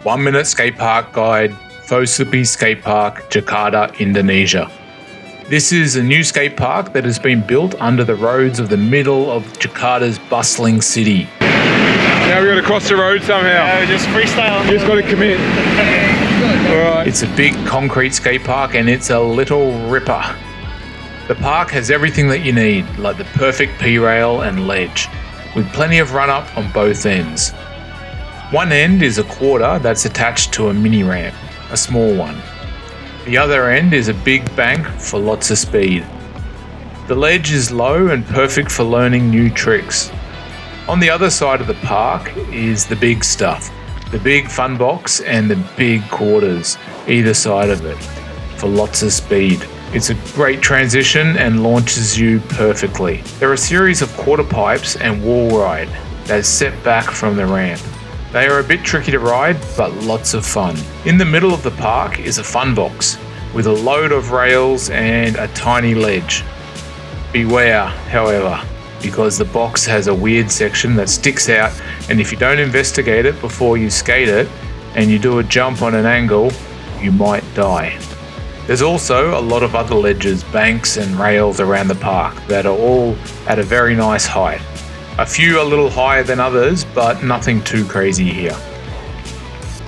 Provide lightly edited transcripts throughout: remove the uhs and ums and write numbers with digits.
1 minute skate park guide for Slipi Skatepark Jakarta, Indonesia. This is a new skate park that has been built under the roads of the middle of Jakarta's bustling city. Now we've got to cross the road somehow. Yeah, we're just freestyling. Just got to commit. Alright. It's a big concrete skate park and it's a little ripper. The park has everything that you need, like the perfect P-rail and ledge, with plenty of run-up on both ends. One end is a quarter that's attached to a mini ramp, a small one. The other end is a big bank for lots of speed. The ledge is low and perfect for learning new tricks. On the other side of the park is the big stuff, the big funbox and the big quarters, either side of it, for lots of speed. It's a great transition and launches you perfectly. There are a series of quaterpipes and wall ride that's set back from the ramp. They are a bit tricky to ride, but lots of fun. In the middle of the park is a funbox with a load of rails and a tiny ledge. Beware, however, because the box has a weird section that sticks out, and if you don't investigate it before you skate it and you do a jump on an angle, you might die. There's also a lot of other ledges, banks and rails around the park that are all at a very nice height. A few a little higher than others, but nothing too crazy here.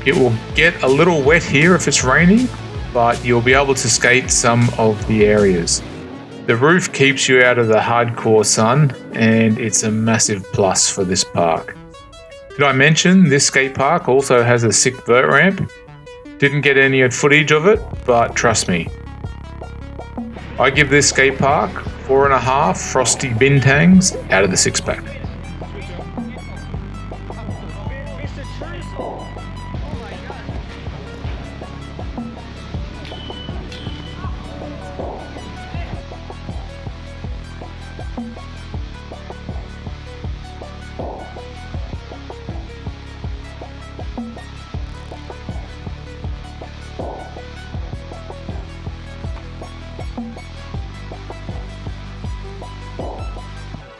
It will get a little wet here if it's raining, but you'll be able to skate some of the areas. The roof keeps you out of the hardcore sun, and it's a massive plus for this park. Did I mention this skate park also has a sick vert ramp? Didn't get any footage of it, but trust me. I give this skate park 4.5 frosty bintangs out of the 6-pack.